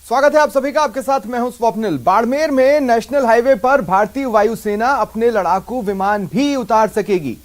स्वागत है आप सभी का। आपके साथ मैं हूं स्वप्निल। बाड़मेर में नेशनल हाईवे पर भारतीय वायुसेना अपने लड़ाकू विमान भी उतार सकेगी।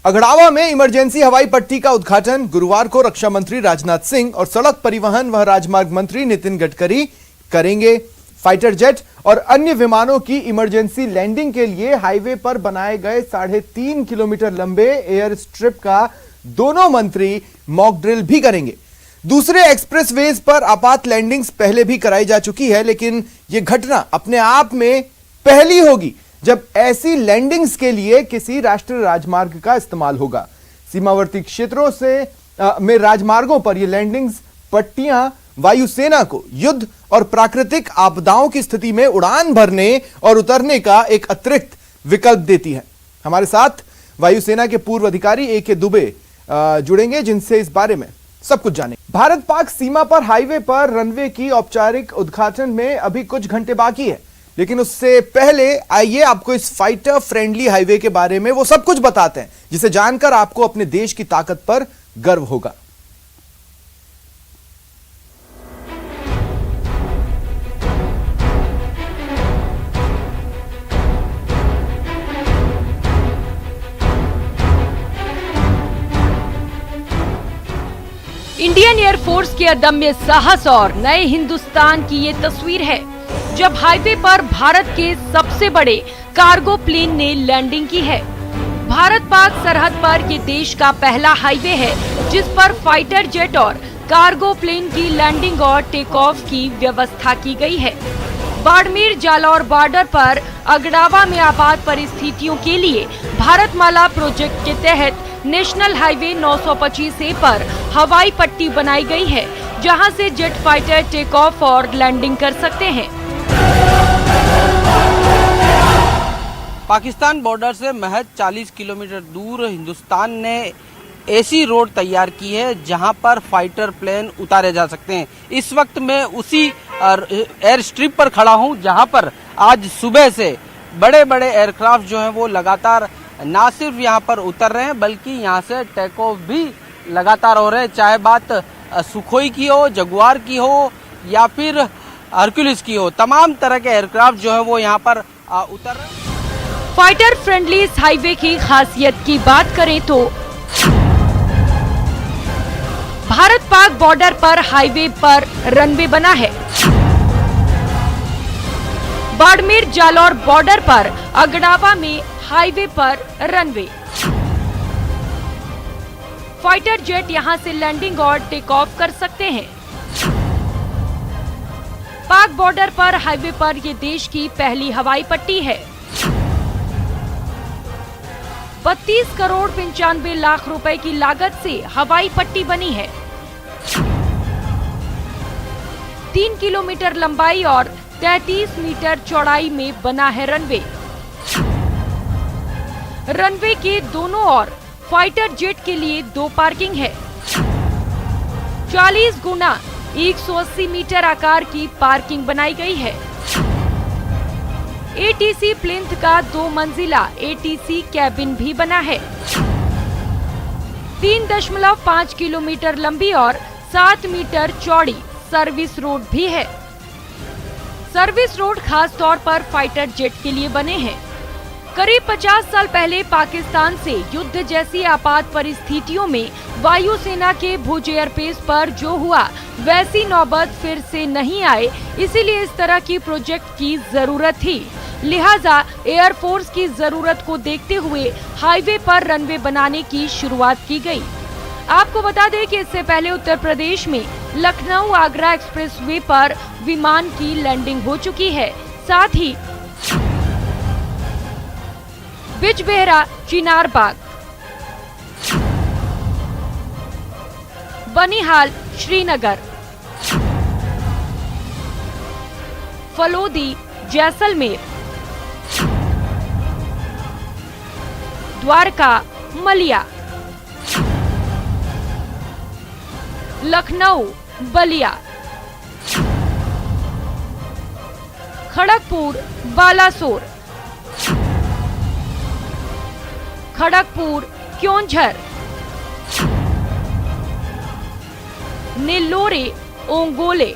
अगड़ावा में इमरजेंसी हवाई पट्टी का उद्घाटन गुरुवार को रक्षा मंत्री राजनाथ सिंह और सड़क परिवहन व राजमार्ग मंत्री नितिन गडकरी करेंगे। फाइटर जेट और अन्य विमानों की इमरजेंसी लैंडिंग के लिए हाईवे पर बनाए गए 3.5 किलोमीटर लंबे एयर स्ट्रिप का दोनों मंत्री मॉक ड्रिल भी करेंगे। दूसरे एक्सप्रेसवेज पर आपात लैंडिंग्स पहले भी कराई जा चुकी है, लेकिन यह घटना अपने आप में पहली होगी जब ऐसी लैंडिंग्स के लिए किसी राष्ट्रीय राजमार्ग का इस्तेमाल होगा। सीमावर्ती क्षेत्रों में राजमार्गों पर यह लैंडिंग्स पट्टियां वायुसेना को युद्ध और प्राकृतिक आपदाओं की स्थिति में उड़ान भरने और उतरने का एक अतिरिक्त विकल्प देती है। हमारे साथ वायुसेना के पूर्व अधिकारी ए के दुबे जुड़ेंगे, जिनसे इस बारे में सब कुछ जाने। भारत पाक सीमा पर हाईवे पर रनवे की औपचारिक उद्घाटन में अभी कुछ घंटे बाकी है, लेकिन उससे पहले आइए आपको इस फाइटर फ्रेंडली हाईवे के बारे में वो सब कुछ बताते हैं जिसे जानकर आपको अपने देश की ताकत पर गर्व होगा। इंडियन एयरफोर्स के अदम्य साहस और नए हिंदुस्तान की ये तस्वीर है जब हाईवे पर भारत के सबसे बड़े कार्गो प्लेन ने लैंडिंग की है। भारत पाक सरहद पर ये देश का पहला हाईवे है जिस पर फाइटर जेट और कार्गो प्लेन की लैंडिंग और टेक ऑफ की व्यवस्था की गई है। बाड़मेर जालौर बॉर्डर पर अगड़ावा में आपात परिस्थितियों के लिए भारतमाला प्रोजेक्ट के तहत नेशनल हाईवे 925A पर हवाई पट्टी बनाई गई है, जहां से जेट फाइटर टेक ऑफ और लैंडिंग कर सकते हैं। पाकिस्तान बॉर्डर से महज 40 किलोमीटर दूर हिंदुस्तान ने ऐसी रोड तैयार की है जहां पर फाइटर प्लेन उतारे जा सकते हैं। इस वक्त मैं उसी एयर स्ट्रिप पर खड़ा हूं जहां पर आज सुबह से बड़े बड़े एयरक्राफ्ट जो हैं वो लगातार ना सिर्फ यहाँ पर उतर रहे हैं बल्कि यहाँ से टेक ऑफ भी लगातार हो रहे हैं, चाहे बात सुखोई की हो, जगुआर की हो या फिर हरक्यूलिस की हो। तमाम तरह के एयरक्राफ्ट जो है वो यहाँ पर उतर रहे हैं। फाइटर फ्रेंडली इस हाईवे की खासियत की बात करें तो भारत पाक बॉर्डर पर हाईवे पर रनवे बना है। बाड़मेर जालौर बॉर्डर पर अगड़ावा में हाईवे पर रनवे। फाइटर जेट यहां से लैंडिंग और टेक ऑफ कर सकते हैं। पाक बॉर्डर पर हाईवे पर ये देश की पहली हवाई पट्टी है। 32 करोड़ 95 लाख रुपए की लागत से हवाई पट्टी बनी है। 3 किलोमीटर लंबाई और 33 मीटर चौड़ाई में बना है रनवे। रनवे के दोनों ओर फाइटर जेट के लिए 2 पार्किंग है। 40 गुना 180 मीटर आकार की पार्किंग बनाई गई है। एटीसी प्लिंथ का 2 मंजिला एटीसी कैबिन भी बना है। 3.5 किलोमीटर लंबी और 7 मीटर चौड़ी सर्विस रोड भी है। सर्विस रोड खास तौर पर फाइटर जेट के लिए बने हैं। करीब 50 साल पहले पाकिस्तान से युद्ध जैसी आपात परिस्थितियों में वायुसेना के भुज एयरबेस पर जो हुआ वैसी नौबत फिर से नहीं आए, इसीलिए इस तरह की प्रोजेक्ट की जरूरत थी। लिहाजा एयरफोर्स की जरूरत को देखते हुए हाईवे पर रनवे बनाने की शुरुआत की गई। आपको बता दें कि इससे पहले उत्तर प्रदेश में लखनऊ आगरा एक्सप्रेसवे पर विमान की लैंडिंग हो चुकी है। साथ ही बिजबेहरा, चिनारबाग, बनिहाल, श्रीनगर, फलोदी, जैसलमेर, द्वारका, मलिया, लखनऊ, बलिया, खड़गपुर, बालासोर, खड़गपुर, क्योंझर, नेल्लोरे, ओंगोले,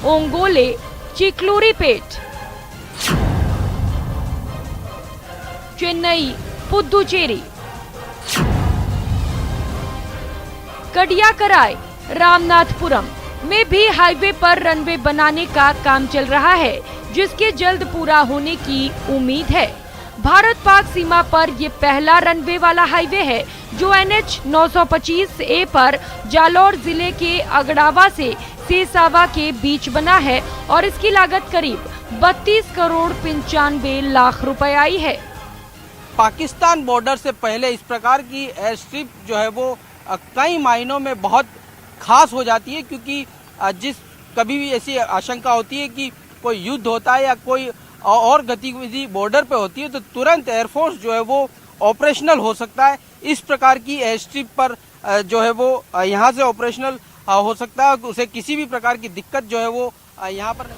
ओंगोले, चिक्लूरीपेट, चेन्नई, पुदुचेरी, कडियाकराई, रामनाथपुरम में भी हाईवे पर रनवे बनाने का काम चल रहा है, जिसके जल्द पूरा होने की उम्मीद है। भारत पाक सीमा पर ये पहला रनवे वाला हाईवे है जो NH 925A पर जालौर जिले के अगड़ावा से सेसावा के बीच बना है और इसकी लागत करीब 32 करोड़ 95 लाख रुपए आई है। पाकिस्तान बॉर्डर से पहले इस प्रकार की एयर स्ट्रिप जो है वो कई मायनों में बहुत खास हो जाती है, क्योंकि जिस कभी भी ऐसी आशंका होती है कि कोई युद्ध होता है या कोई और गतिविधि बॉर्डर पे होती है तो तुरंत एयरफोर्स जो है वो ऑपरेशनल हो सकता है। इस प्रकार की एयर स्ट्रिप पर जो है वो यहाँ से ऑपरेशनल हो सकता है, उसे किसी भी प्रकार की दिक्कत जो है वो यहाँ पर।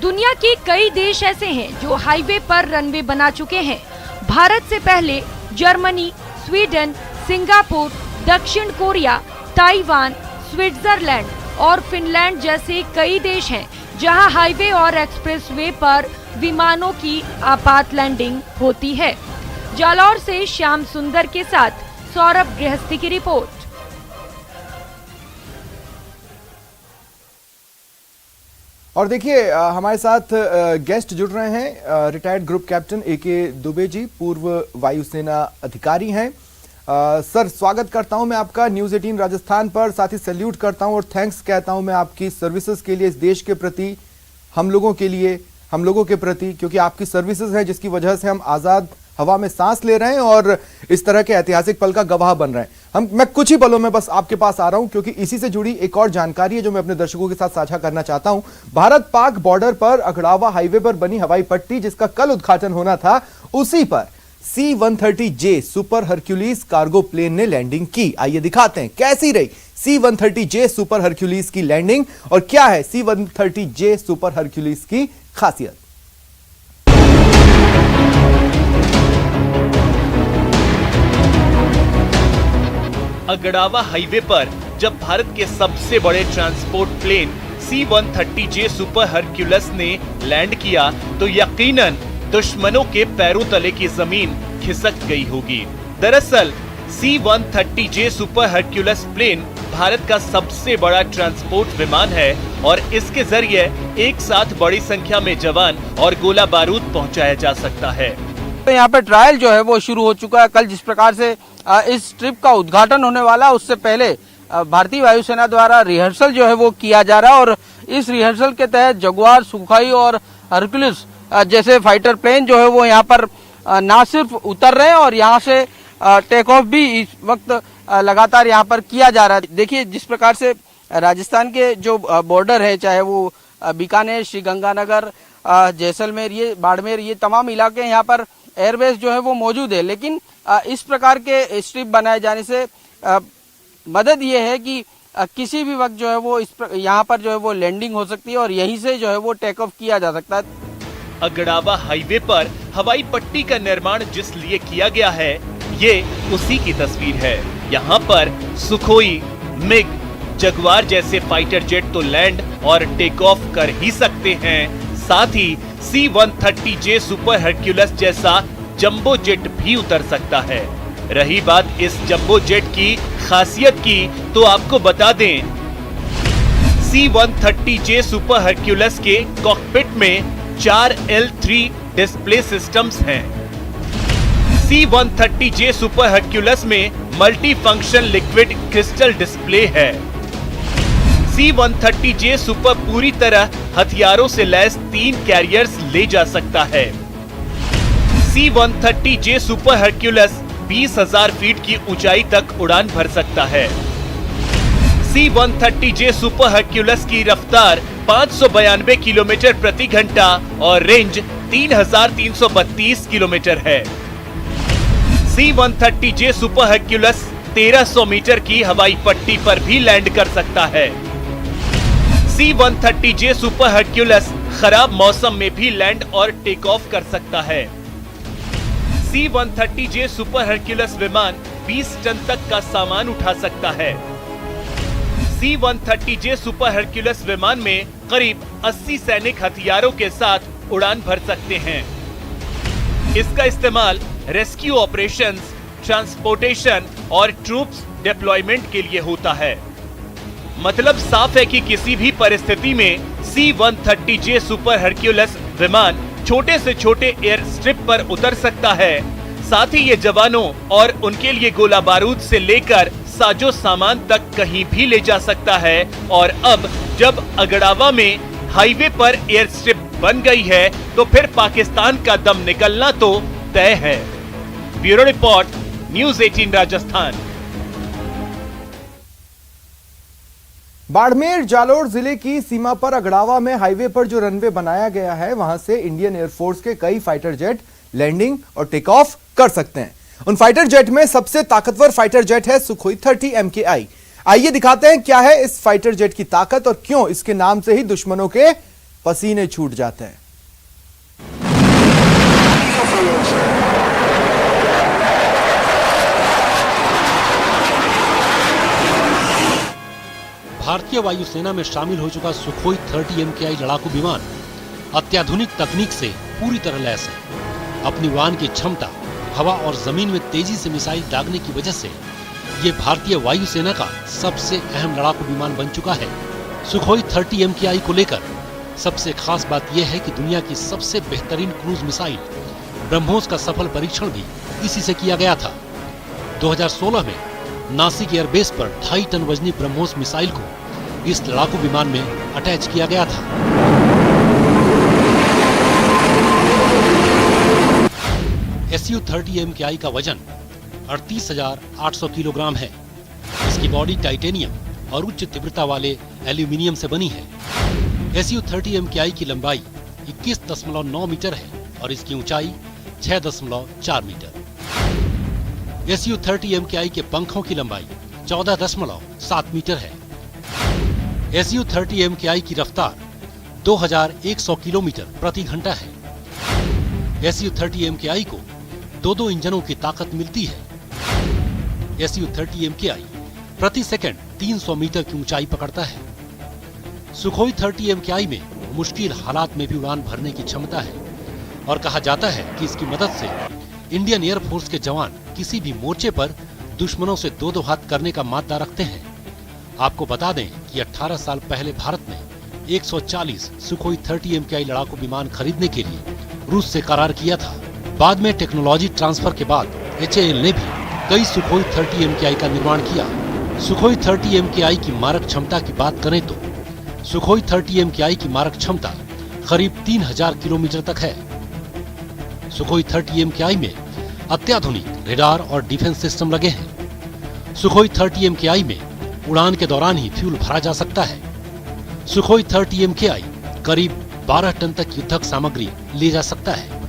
दुनिया के कई देश ऐसे हैं जो हाईवे पर रनवे बना चुके हैं। भारत से पहले जर्मनी, स्वीडन, सिंगापुर, दक्षिण कोरिया, ताइवान, स्विट्जरलैंड और फिनलैंड जैसे कई देश हैं जहां हाईवे और एक्सप्रेसवे पर विमानों की आपात लैंडिंग होती है। जालौर से श्याम सुंदर के साथ सौरभ गृहस्थी की रिपोर्ट। और देखिए हमारे साथ गेस्ट जुड़ रहे हैं retired group captain AK Dubey ji, पूर्व वायुसेना अधिकारी हैं। सर, स्वागत करता हूं मैं आपका न्यूज़ 18 राजस्थान पर, साथ ही सैल्यूट करता हूं और थैंक्स कहता हूं मैं आपकी सर्विसेज के लिए, इस देश के प्रति, हम लोगों के लिए, हम लोगों के प्रति, क्योंकि आपकी सर्विसेज है जिसकी वजह से हम आज़ाद हवा में सांस ले रहे हैं और इस तरह के ऐतिहासिक पल का गवाह बन रहे हैं। मैं कुछ ही पलों में बस आपके पास आ रहा हूं क्योंकि इसी से जुड़ी एक और जानकारी है जो मैं अपने दर्शकों के साथ साझा करना चाहता हूं। भारत पाक बॉर्डर पर अगड़ावा हाईवे पर बनी हवाई पट्टी जिसका कल उद्घाटन होना था, उसी पर C-130J super Hercules cargo plane ने लैंडिंग की। आइए दिखाते हैं कैसी रही C-130J सुपर हरक्यूलिस की लैंडिंग और क्या है C-130J सुपर हरक्यूलिस की खासियत। अगड़ावा हाईवे पर जब भारत के सबसे बड़े transport plane C-130J super Hercules ने लैंड किया तो यकीनन दुश्मनों के पैरों तले की जमीन खिसक गई होगी। दरअसल C-130J super Hercules plane Bharat का सबसे बड़ा ट्रांसपोर्ट विमान है और इसके जरिए एक साथ बड़ी संख्या में जवान और गोला बारूद पहुंचाया जा सकता है। तो यहाँ पे ट्रायल जो है वो शुरू हो चुका है। कल जिस प्रकार से इस ट्रिप का उद्घाटन होने वाला, उससे पहले भारतीय वायुसेना द्वारा रिहर्सल जो है वो किया जा रहा है और इस रिहर्सल के तहत जगुआर, सुखाई और हरक्यूलिस जैसे फाइटर प्लेन जो है वो यहाँ पर ना सिर्फ उतर रहे हैं और यहाँ से टेक ऑफ भी इस वक्त लगातार यहाँ पर किया जा रहा है। देखिए जिस प्रकार से राजस्थान के जो बॉर्डर है, चाहे वो बीकानेर, श्रीगंगानगर, जैसलमेर, ये बाड़मेर, ये तमाम इलाके यहाँ पर एयरबेस जो है वो मौजूद है, लेकिन इस प्रकार के स्ट्रिप बनाए जाने से मदद ये है कि किसी भी वक्त जो है वो यहाँ पर जो है वो लैंडिंग हो सकती है और यहीं से जो है वो टेक ऑफ किया जा सकता है। अगड़ावा हाईवे पर हवाई पट्टी का निर्माण जिस लिए किया गया है, ये उसी की तस्वीर है। यहाँ पर सुखोई, मिग, जगुआर जैसे फाइटर जेट तो लैंड और टेक ऑफ कर ही सकते हैं, साथ ही C-130J सुपर हरक्यूलिस जैसा जंबो जेट भी उतर सकता है। रही बात इस जंबो जेट की खासियत की, तो आपको बता दें C-130J सुपर हरक्यूलिस के कॉकपिट में 4 L3 डिस्प्ले सिस्टम्स हैं। C-130J सुपर हरक्यूलिस में multi function liquid crystal display है। C-130J सुपर पूरी तरह हथियारों से लैस 3 कैरियर्स ले जा सकता है। C-130J सुपर हरक्यूलिस 20,000 फीट की ऊंचाई तक उड़ान भर सकता है। C-130J सुपर हरक्यूलिस की रफ्तार 592 किलोमीटर प्रति घंटा और रेंज 3,332 किलोमीटर है। C-130J सुपर हरक्यूलिस 1300 मीटर की हवाई पट्टी पर भी लैंड कर सकता है। C-130J सुपर हरक्यूलिस खराब मौसम में भी लैंड और टेक ऑफ कर सकता है। C-130J सुपर हरक्यूलिस विमान 20 टन तक का सामान उठा सकता है। C-130J सुपर हरक्यूलिस विमान में करीब 80 सैनिक हथियारों के साथ उड़ान भर सकते हैं। इसका इस्तेमाल रेस्क्यू ऑपरेशंस, ट्रांसपोर्टेशन और ट्रूप्स डिप्लॉयमेंट के लिए होता है। मतलब साफ है कि किसी भी परिस्थिति में C-130J सुपर हरक्यूलिस विमान छोटे से छोटे एयर स्ट्रिप पर उतर सकता है। साथ ही ये जवानों और उनके लिए गोला बारूद से लेकर साजो सामान तक कहीं भी ले जा सकता है। और अब जब अगड़ावा में हाईवे पर एयर स्ट्रिप बन गई है तो फिर पाकिस्तान का दम निकलना तो तय है। Bureau report, news 18 Rajasthan. Barmer Jalore जिले की सीमा पर अगड़ावा में हाईवे पर जो रनवे बनाया गया है वहां से इंडियन एयरफोर्स के कई फाइटर जेट लैंडिंग और टेक ऑफ कर सकते हैं। उन फाइटर जेट में सबसे ताकतवर फाइटर जेट है सुखोई 30 MKI। आइए दिखाते हैं क्या है इस फाइटर जेट की ताकत और क्यों इसके नाम से ही दुश्मनों के पसीने छूट जाते हैं। भारतीय वायुसेना में शामिल हो चुका सुखोई 30 MKI लड़ाकू विमान अत्याधुनिक तकनीक से पूरी तरह लैस है। अपनी उड़ान की क्षमता, हवा और जमीन में तेजी से मिसाइल दागने की वजह से ये भारतीय वायुसेना का सबसे अहम लड़ाकू विमान बन चुका है। सुखोई 30 MKI को लेकर सबसे खास बात यह है कि दुनिया की सबसे बेहतरीन क्रूज मिसाइल ब्रह्मोस का सफल परीक्षण भी इसी से किया गया था। 2016 में नासिक एयरबेस पर 2.5 टन वजनी ब्रह्मोस मिसाइल को इस लड़ाकू विमान में अटैच किया गया था। Su-30 MKI का वजन 38,800 किलोग्राम है। इसकी बॉडी टाइटेनियम और उच्च तीव्रता वाले एल्यूमिनियम से बनी है। Su-30 MKI की लंबाई 21.9 मीटर है और इसकी ऊंचाई 6.4 मीटर। Su-30 MKI के पंखों की लंबाई 14.7 मीटर है। Su-30 MKI की रफ्तार 2100 किलोमीटर प्रति घंटा है। Su-30 MKI को दो इंजनों की ताकत मिलती है। Su-30 MKI प्रति सेकंड 300 मीटर की ऊंचाई पकड़ता है। सुखोई 30 MKI में मुश्किल हालात में भी उड़ान भरने की क्षमता है और कहा जाता है कि इसकी मदद से इंडियन एयरफोर्स के जवान किसी भी मोर्चे पर दुश्मनों से दो हाथ करने का मादा रखते हैं। आपको बता दें कि 18 साल पहले भारत ने 140 सुखोई 30 MKI लड़ाकू विमान खरीदने के लिए रूस से करार किया था। बाद में टेक्नोलॉजी ट्रांसफर के बाद HAL ने भी कई सुखोई 30 MKI का निर्माण किया। सुखोई 30 MKI की मारक क्षमता की बात करें तो सुखोई 30 MKI की मारक क्षमता करीब 3000 किलोमीटर तक है। सुखोई 30 MKI में अत्याधुनिक रेडार और डिफेंस सिस्टम लगे हैं। सुखोई 30 MKI में उड़ान के दौरान ही फ्यूल भरा जा सकता है। सुखोई 30 MKI करीब 12 टन तक युद्धक सामग्री ले जा सकता है।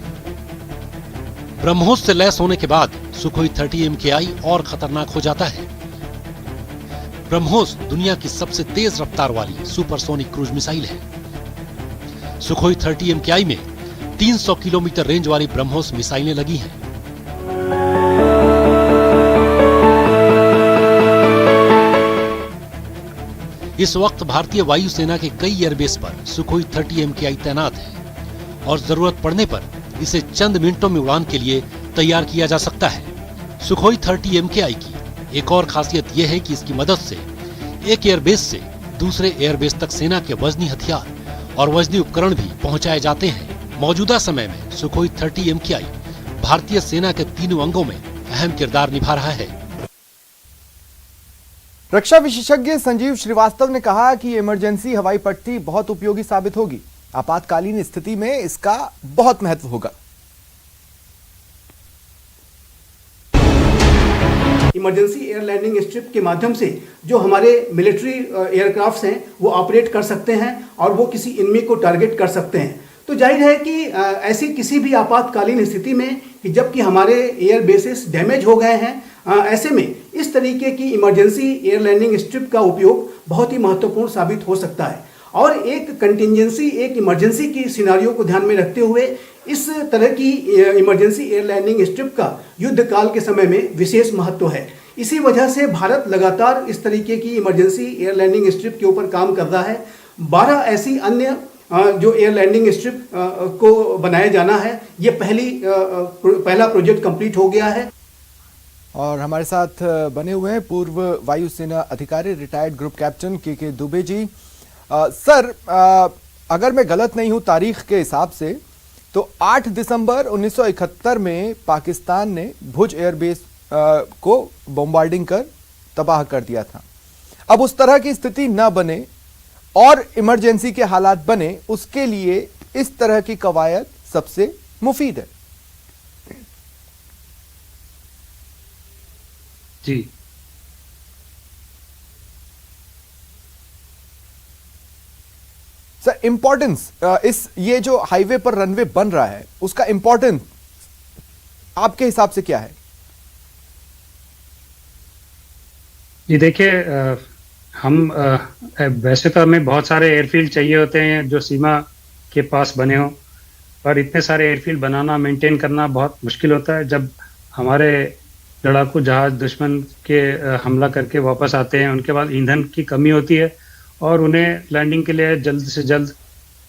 ब्रह्मोस से लैस होने के बाद सुखोई 30 MKI और खतरनाक हो जाता है। ब्रह्मोस दुनिया की सबसे तेज रफ्तार वाली सुपरसोनिक क्रूज मिसाइल है। सुखोई 30 MKI में 300 किलोमीटर रेंज वाली ब्रह्मोस मिसाइलें लगी हैं। इस वक्त भारतीय वायुसेना के कई एयरबेस पर सुखोई 30 MKI तैनात है और जरूरत पड़ने पर इसे चंद मिनटों में उड़ान के लिए तैयार किया जा सकता है। सुखोई 30 MKI की एक और खासियत यह है कि इसकी मदद से एक एयरबेस से दूसरे एयरबेस तक सेना के वजनी हथियार और वजनी उपकरण भी पहुंचाए जाते हैं। मौजूदा समय में सुखोई 30 MKI भारतीय सेना के तीनों अंगों में अहम किरदार निभा रहा है। रक्षा विशेषज्ञ संजीव श्रीवास्तव ने कहा कि इमरजेंसी हवाई पट्टी बहुत उपयोगी साबित होगी। आपातकालीन स्थिति में इसका बहुत महत्व होगा। इमरजेंसी एयर लैंडिंग स्ट्रिप के माध्यम से जो हमारे मिलिट्री एयरक्राफ्ट्स हैं वो ऑपरेट कर सकते हैं और वो किसी एनिमी को टारगेट कर सकते हैं। तो जाहिर है कि ऐसी किसी भी आपातकालीन स्थिति में कि जबकि हमारे एयर बेसिस डैमेज हो गए हैं, ऐसे में इस तरीके की इमरजेंसी एयर लैंडिंग स्ट्रिप का उपयोग बहुत ही महत्वपूर्ण साबित हो सकता है। और एक कंटिजेंसी, एक इमरजेंसी की सिनारियो को ध्यान में रखते हुए इस तरह की इमरजेंसी एयर लैंडिंग स्ट्रिप का युद्ध काल के समय में विशेष महत्व है। इसी वजह से भारत लगातार इस तरीके की इमरजेंसी एयर लैंडिंग स्ट्रिप के ऊपर काम कर रहा है। 12 ऐसी अन्य जो एयर लैंडिंग स्ट्रिप को बनाया जाना है, ये पहला प्रोजेक्ट कंप्लीट हो गया है। और हमारे साथ बने हुए हैं पूर्व वायुसेना अधिकारी रिटायर्ड ग्रुप कैप्टन के दुबे जी। सर, अगर मैं गलत नहीं हूं तारीख के हिसाब से, तो 8 दिसंबर 1971 में पाकिस्तान ने भुज एयरबेस को बॉम्बार्डिंग कर तबाह कर दिया था। अब उस तरह की स्थिति न बने और इमरजेंसी के हालात बने, उसके लिए इस तरह की कवायद सबसे मुफीद है। जी, सर, इंपॉर्टेंस इस ये जो हाईवे पर रनवे बन रहा है, उसका इंपॉर्टेंस आपके हिसाब से क्या है? जी देखिए, हम वैसे तो हमें बहुत सारे एयरफील्ड चाहिए होते हैं जो सीमा के पास बने हों, पर इतने सारे एयरफील्ड बनाना, मेंटेन करना बहुत मुश्किल होता है। जब हमारे लड़ाकू जहाज दुश्मन के हमला करके वापस आते हैं, उनके बाद ईंधन की कमी होती है और उन्हें लैंडिंग के लिए जल्द से जल्द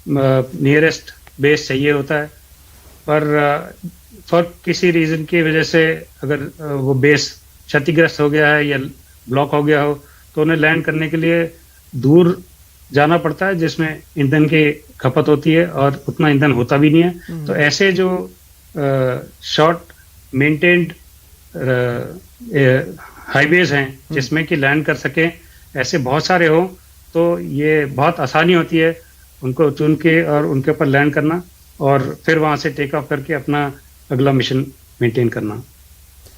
नियरेस्ट बेस चाहिए होता है। पर फॉर किसी रीज़न की वजह से अगर वो बेस क्षतिग्रस्त हो गया है या ब्लॉक हो गया हो, तो उन्हें लैंड करने के लिए दूर जाना पड़ता है, जिसमें ईंधन की खपत होती है और उतना ईंधन होता भी नहीं है। तो ऐसे जो शॉर्ट मेंटेन्ड हाईवेज हैं जिसमें कि लैंड कर सकें, ऐसे बहुत सारे हों, तो ये बहुत आसानी होती है उनको चुन के और उनके ऊपर लैंड करना और फिर वहाँ से टेक ऑफ करके अपना अगला मिशन मेंटेन करना।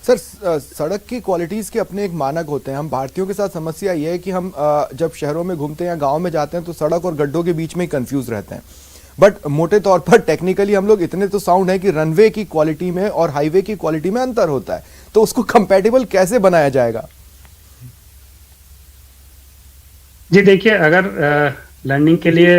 सर, सड़क की क्वालिटीज़ के अपने एक मानक होते हैं। हम भारतीयों के साथ समस्या ये है कि हम जब शहरों में घूमते हैं या गाँव में जाते हैं तो सड़क और गड्ढों के बीच में ही कंफ्यूज रहते हैं। बट मोटे तौर पर टेक्निकली हम लोग इतने तो साउंड है कि रनवे की क्वालिटी में और हाईवे की क्वालिटी में अंतर होता है, तो उसको कंपैटिबल कैसे बनाया जाएगा? जी देखिए, अगर लैंडिंग के लिए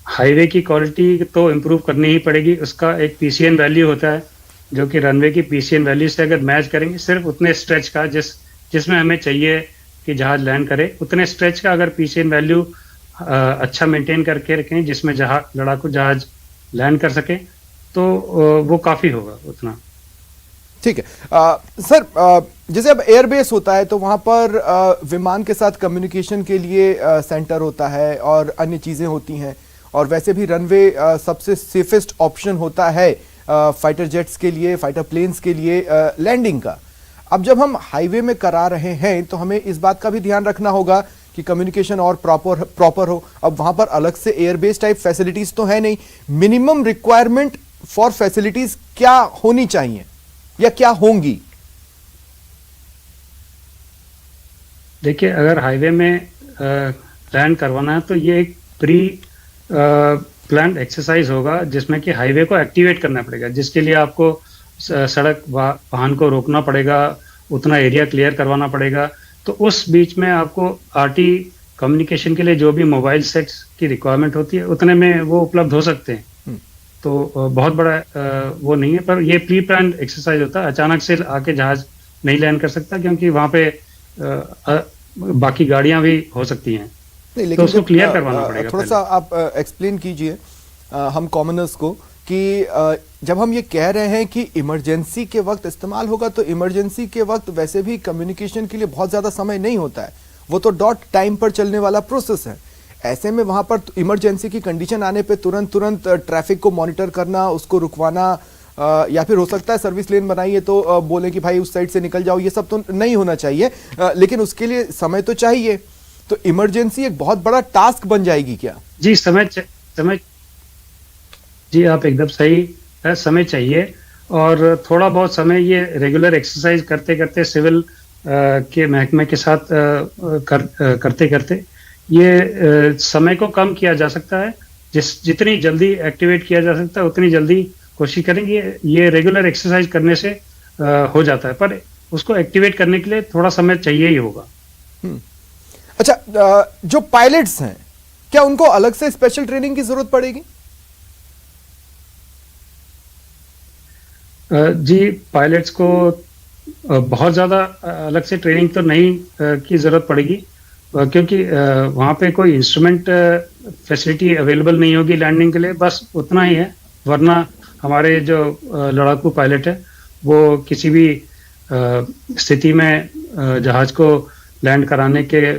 हाईवे की क्वालिटी तो इम्प्रूव करनी ही पड़ेगी। उसका एक पीसीएन वैल्यू होता है जो कि रनवे की पीसीएन वैल्यू से अगर मैच करेंगे, सिर्फ उतने स्ट्रेच का जिसमें हमें चाहिए कि जहाज लैंड करे, उतने स्ट्रेच का अगर पीसीएन वैल्यू अच्छा मेंटेन करके रखें जिसमें लड़ाकू जहाज लैंड कर सके, तो वो काफ़ी होगा उतना। ठीक है। सर, जैसे अब एयरबेस होता है तो वहां पर विमान के साथ कम्युनिकेशन के लिए सेंटर होता है और अन्य चीज़ें होती हैं, और वैसे भी रनवे सबसे सेफेस्ट ऑप्शन होता है फाइटर जेट्स के लिए, फाइटर प्लेन्स के लिए लैंडिंग का। अब जब हम हाईवे में करा रहे हैं तो हमें इस बात का भी ध्यान रखना होगा कि कम्युनिकेशन और प्रॉपर हो। अब वहां पर अलग से एयरबेस टाइप फैसिलिटीज तो है नहीं, मिनिमम रिक्वायरमेंट फॉर फैसिलिटीज क्या होनी चाहिए या क्या होंगी? देखिए, अगर हाईवे में लैंड करवाना है तो ये एक प्री प्लान एक्सरसाइज होगा जिसमें कि हाईवे को एक्टिवेट करना पड़ेगा, जिसके लिए आपको सड़क वाहन को रोकना पड़ेगा, उतना एरिया क्लियर करवाना पड़ेगा। तो उस बीच में आपको आरटी कम्युनिकेशन के लिए जो भी मोबाइल सेट्स की रिक्वायरमेंट होती है उतने में वो उपलब्ध हो सकते हैं। तो बहुत बड़ा वो नहीं है, पर ये प्री प्लान एक्सरसाइज होता है। अचानक से आके जहाज नहीं लैंड कर सकता क्योंकि वहाँ पे बाकी गाड़ियाँ भी हो सकती हैं, तो उसको क्लियर करवाना पड़ेगा। थोड़ा सा आप एक्सप्लेन कीजिए हम कॉमनर्स को कि जब हम ये कह रहे हैं कि इमरजेंसी के वक्त इस्तेमाल होगा, तो इमरजेंसी के वक्त वैसे भी कम्युनिकेशन के लिए बहुत ज़्यादा समय नहीं होता है, वो तो डॉट टाइम पर चलने वाला प्रोसेस है। ऐसे में वहाँ पर इमरजेंसी की कंडीशन आने पे तुरंत ट्रैफिक को मॉनिटर करना, उसको रुकवाना, या फिर हो सकता है सर्विस लेन बनाइए तो बोले कि भाई उस साइड से निकल जाओ, ये सब तो नहीं होना चाहिए, लेकिन उसके लिए समय तो चाहिए। तो इमरजेंसी एक बहुत बड़ा टास्क बन जाएगी क्या? जी, समय जी, आप एकदम सही है, समय चाहिए। और थोड़ा बहुत समय ये रेगुलर एक्सरसाइज करते करते सिविल के महकमे के साथ करते करते ये समय को कम किया जा सकता है। जितनी जल्दी एक्टिवेट किया जा सकता है उतनी जल्दी कोशिश करेंगे। ये रेगुलर एक्सरसाइज करने से हो जाता है, पर उसको एक्टिवेट करने के लिए थोड़ा समय चाहिए ही होगा। अच्छा, जो पायलट्स हैं क्या उनको अलग से स्पेशल ट्रेनिंग की जरूरत पड़ेगी? जी, पायलट्स को बहुत ज़्यादा अलग से ट्रेनिंग तो नहीं की ज़रूरत पड़ेगी, क्योंकि वहाँ पे कोई इंस्ट्रूमेंट फैसिलिटी अवेलेबल नहीं होगी लैंडिंग के लिए, बस उतना ही है। वरना हमारे जो लड़ाकू पायलट है वो किसी भी स्थिति में जहाज को लैंड कराने के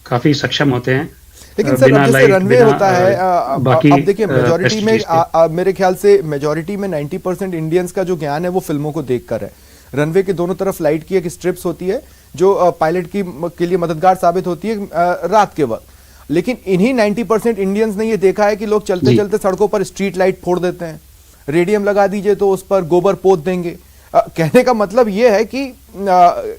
काफ़ी सक्षम होते हैं। लेकिन सर अब जैसे रनवे होता है, अब देखिए मेजॉरिटी में मेरे ख्याल से मेजॉरिटी में 90% इंडियंस का जो ज्ञान है वो फिल्मों को देखकर है। रनवे के दोनों तरफ लाइट की एक स्ट्रिप्स होती है जो पायलट के लिए मददगार साबित होती है रात के वक्त। लेकिन इन्हीं 90% इंडियंस ने ये देखा है कि लोग चलते चलते सड़कों पर स्ट्रीट लाइट फोड़ देते हैं, रेडियम लगा दीजिए तो उस पर गोबर पोत देंगे। कहने का मतलब ये है कि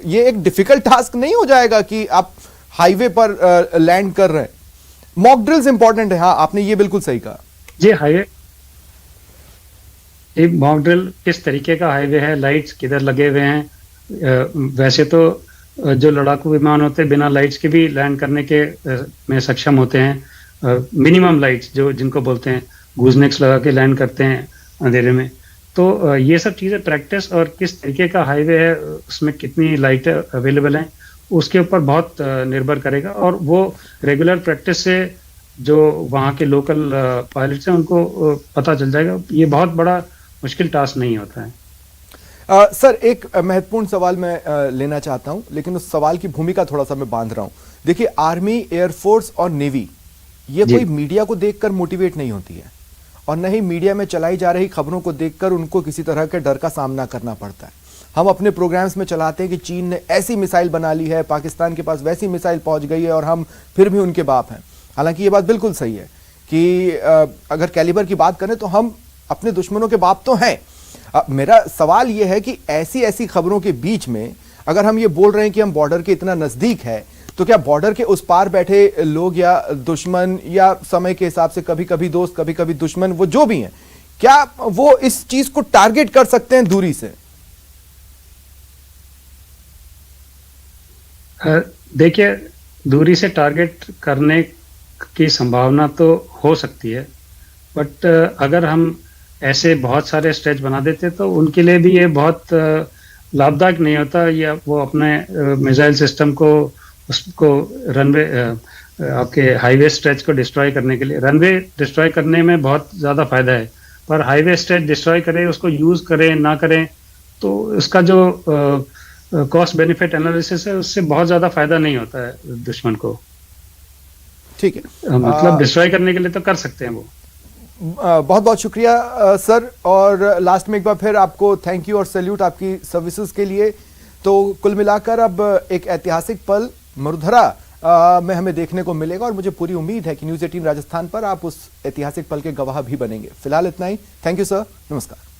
ये एक डिफिकल्ट टास्क नहीं हो जाएगा कि आप हाईवे पर लैंड कर रहे हैं। मॉक ड्रिल्स इंपॉर्टेंट है। हाँ, आपने ये बिल्कुल सही कहा जी। हाईवे मॉक ड्रिल किस तरीके का हाईवे है, लाइट्स किधर लगे हुए हैं। वैसे तो जो लड़ाकू विमान होते हैं बिना लाइट्स के भी लैंड करने के में सक्षम होते हैं। मिनिमम लाइट्स जो जिनको बोलते हैं, गूजनेक्स लगा के लैंड करते हैं अंधेरे में। तो ये सब चीज़ें प्रैक्टिस और किस तरीके का हाईवे है, उसमें कितनी लाइट अवेलेबल हैं, उसके ऊपर बहुत निर्भर करेगा। और वो रेगुलर प्रैक्टिस से जो वहाँ के लोकल पायलट्स हैं उनको पता चल जाएगा। ये बहुत बड़ा मुश्किल टास्क नहीं होता है। सर एक महत्वपूर्ण सवाल मैं लेना चाहता हूं, लेकिन उस सवाल की भूमिका थोड़ा सा मैं बांध रहा हूं। देखिए, आर्मी, एयरफोर्स और नेवी ये कोई मीडिया को देखकर मोटिवेट नहीं होती है, और न ही मीडिया में चलाई जा रही खबरों को देखकर उनको किसी तरह के डर का सामना करना पड़ता है। हम अपने प्रोग्राम्स में चलाते हैं कि चीन ने ऐसी मिसाइल बना ली है, पाकिस्तान के पास वैसी मिसाइल पहुंच गई है, और हम फिर भी उनके बाप हैं। हालांकि ये बात बिल्कुल सही है कि अगर कैलिबर की बात करें तो हम अपने दुश्मनों के बाप तो हैं। मेरा सवाल यह है कि ऐसी ऐसी खबरों के बीच में अगर हम ये बोल रहे हैं कि हम बॉर्डर के इतना नजदीक है, तो क्या बॉर्डर के उस पार बैठे लोग या दुश्मन या समय के हिसाब से कभी कभी दोस्त कभी कभी दुश्मन, वो जो भी हैं, क्या वो इस चीज को टारगेट कर सकते हैं दूरी से? देखिए, दूरी से टारगेट करने की संभावना तो हो सकती है, बट अगर हम ऐसे बहुत सारे स्ट्रेच बना देते तो उनके लिए भी ये बहुत लाभदायक नहीं होता। या वो अपने मिसाइल सिस्टम को उसको रनवे आपके हाईवे स्ट्रेच को डिस्ट्रॉय करने के लिए, रनवे डिस्ट्रॉय करने में बहुत ज़्यादा फायदा है, पर हाईवे स्ट्रेच डिस्ट्रॉय करें, उसको यूज़ करें ना करें, तो उसका जो कॉस्ट बेनिफिट एनालिसिस है उससे बहुत ज़्यादा फायदा नहीं होता है दुश्मन को। ठीक है, मतलब डिस्ट्रॉय करने के लिए तो कर सकते हैं वो। बहुत बहुत शुक्रिया सर, और लास्ट में एक बार फिर आपको थैंक यू और सैल्यूट आपकी सर्विसेज के लिए। तो कुल मिलाकर अब एक ऐतिहासिक पल मरुधरा में हमें देखने को मिलेगा, और मुझे पूरी उम्मीद है कि न्यूज़ 18 राजस्थान पर आप उस ऐतिहासिक पल के गवाह भी बनेंगे। फिलहाल इतना ही। थैंक यू सर, नमस्कार।